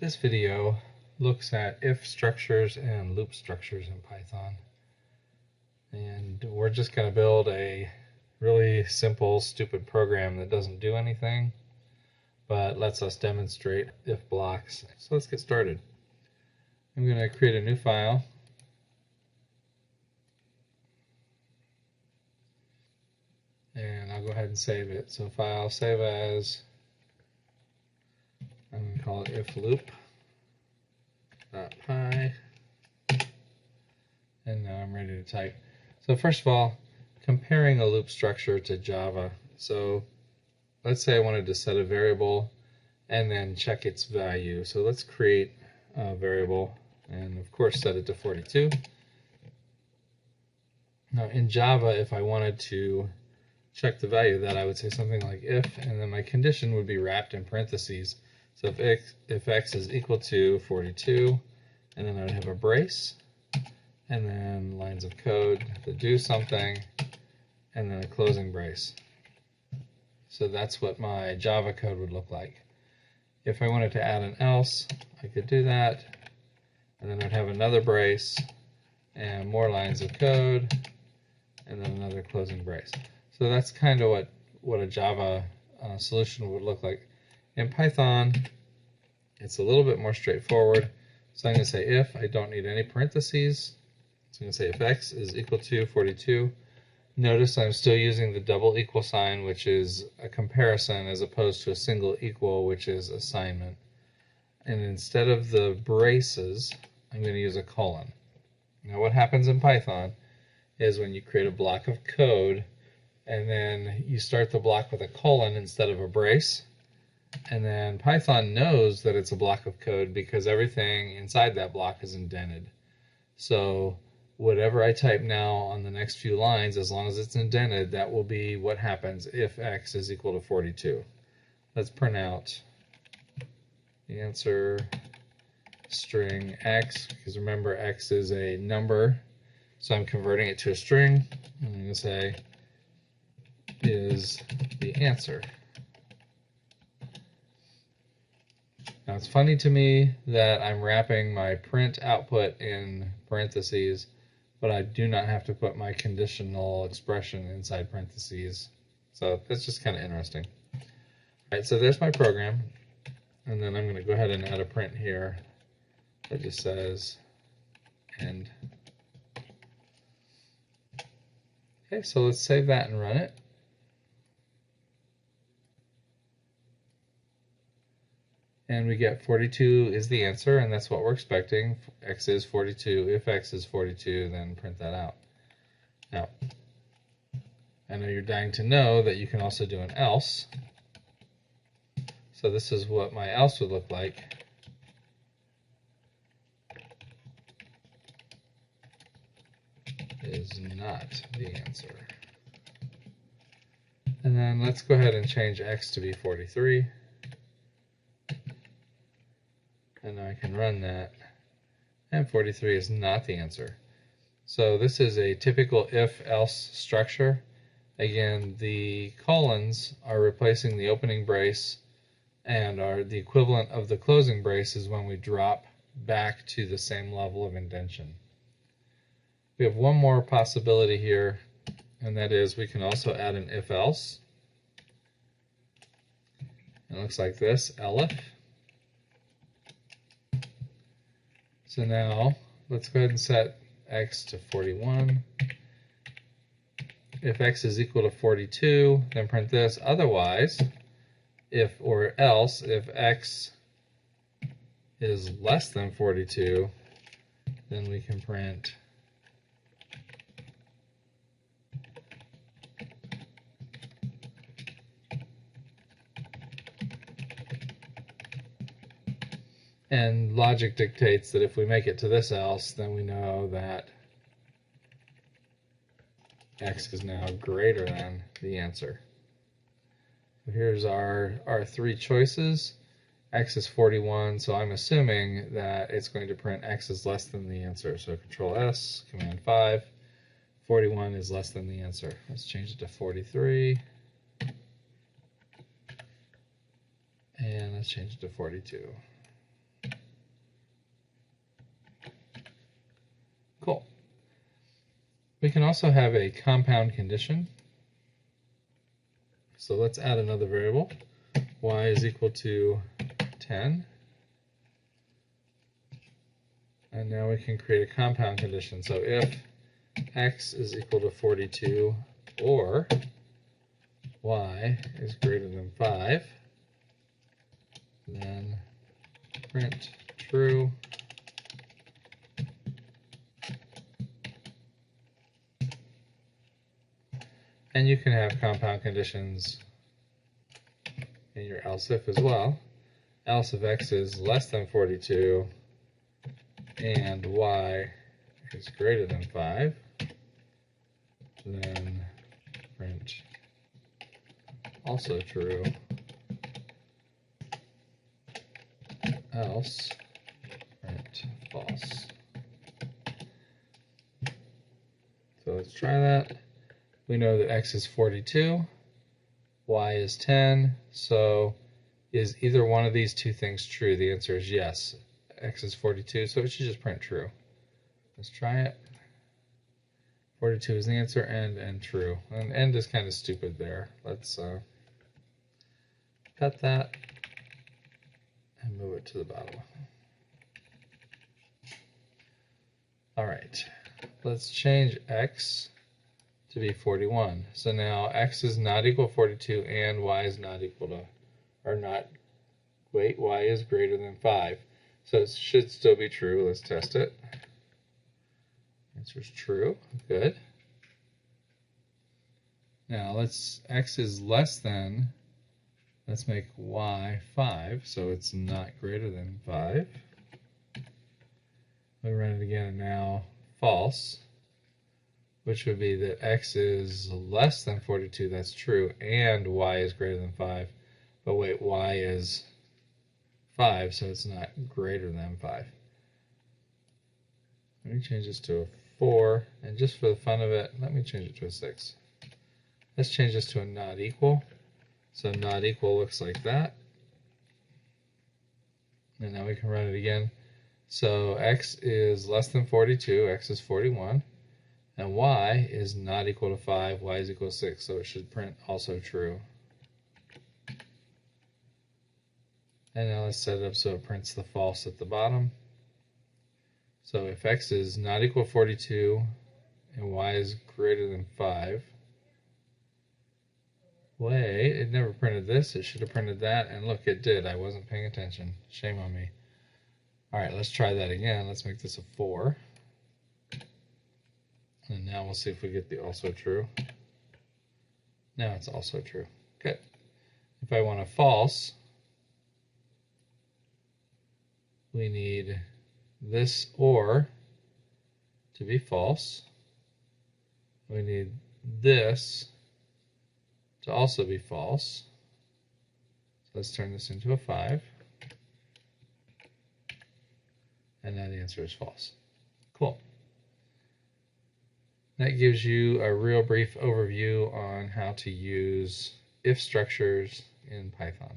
This video looks at if structures and loop structures in Python. And we're just going to build a really simple, stupid program that doesn't do anything, but lets us demonstrate if blocks. So let's get started. I'm going to create a new file. And I'll go ahead and save it. So file, save as, I'm going to call it ifloop.py. And now I'm ready to type. So first of all, comparing a loop structure to Java. So let's say I wanted to set a variable and then check its value. So let's create a variable and of course set it to 42. Now in Java, if I wanted to check the value of that, I would say something like if, and then my condition would be wrapped in parentheses. So if x is equal to 42, and then I would have a brace, and then lines of code that do something, and then a closing brace. So that's what my Java code would look like. If I wanted to add an else, I could do that, and then I'd have another brace, and more lines of code, and then another closing brace. So that's kind of what a Java solution would look like. In Python, it's a little bit more straightforward. So I'm going to say if, I don't need any parentheses. So I'm going to say if x is equal to 42. Notice I'm still using the double equal sign, which is a comparison, as opposed to a single equal, which is assignment. And instead of the braces, I'm going to use a colon. Now what happens in Python is when you create a block of code, and then you start the block with a colon instead of a brace, and then Python knows that it's a block of code because everything inside that block is indented. So whatever I type now on the next few lines, as long as it's indented, that will be what happens if x is equal to 42. Let's print out the answer string x, because remember x is a number, so I'm converting it to a string. I'm going to say is the answer. Now it's funny to me that I'm wrapping my print output in parentheses, but I do not have to put my conditional expression inside parentheses. So that's just kind of interesting. All right, so there's my program, and then I'm going to go ahead and add a print here that just says end. Okay, so let's save that and run it. And we get 42 is the answer, and that's what we're expecting. X is 42. If x is 42, then print that out. Now, I know you're dying to know that you can also do an else. So this is what my else would look like. Is not the answer. And then let's go ahead and change x to be 43. And I can run that, and 43 is not the answer. So this is a typical if-else structure. Again, the colons are replacing the opening brace, and are the equivalent of the closing brace is when we drop back to the same level of indentation. We have one more possibility here, and that is we can also add an if-else. It looks like this, elif. So now, let's go ahead and set x to 41. If x is equal to 42, then print this. Otherwise, if or else, if x is less than 42, then we can print and logic dictates that if we make it to this else, then we know that x is now greater than the answer. So here's our three choices. X is 41, so I'm assuming that it's going to print x is less than the answer. So Control S, Command 5, 41 is less than the answer. Let's change it to 43. And let's change it to 42. We can also have a compound condition. So let's add another variable. Y is equal to 10. And now we can create a compound condition. So if x is equal to 42 or y is greater than 5, then print true. And you can have compound conditions in your else if as well. Else if x is less than 42 and y is greater than 5, then print also true. Else print false. So let's try that. We know that x is 42, y is 10, so is either one of these two things true? The answer is yes. X is 42, so it should just print true. Let's try it. 42 is the answer, and true. And end is kind of stupid there. Let's cut that and move it to the bottom. All right, let's change x to be 41. So now x is not equal to 42 and y is not equal to, or not, wait, y is greater than 5. So it should still be true. Let's test it. Answer is true. Good. Now x is less than, let's make y 5, so it's not greater than 5. We run it again, and now false, which would be that x is less than 42, that's true, and y is greater than 5. But wait, y is 5, so it's not greater than 5. Let me change this to a 4, and just for the fun of it, let me change it to a 6. Let's change this to a not equal. So not equal looks like that. And now we can run it again. So x is less than 42, x is 41, and y is not equal to 5, y is equal to 6, so it should print also true. And now let's set it up so it prints the false at the bottom. So if x is not equal to 42 and y is greater than 5, wait, it never printed this, it should have printed that, and look, it did. I wasn't paying attention. Shame on me. Alright, let's try that again. Let's make this a 4. And now we'll see if we get the also true. Now it's also true. Good. If I want a false, we need this or to be false. We need this to also be false. So let's turn this into a 5. And now the answer is false. Cool. That gives you a real brief overview on how to use if structures in Python.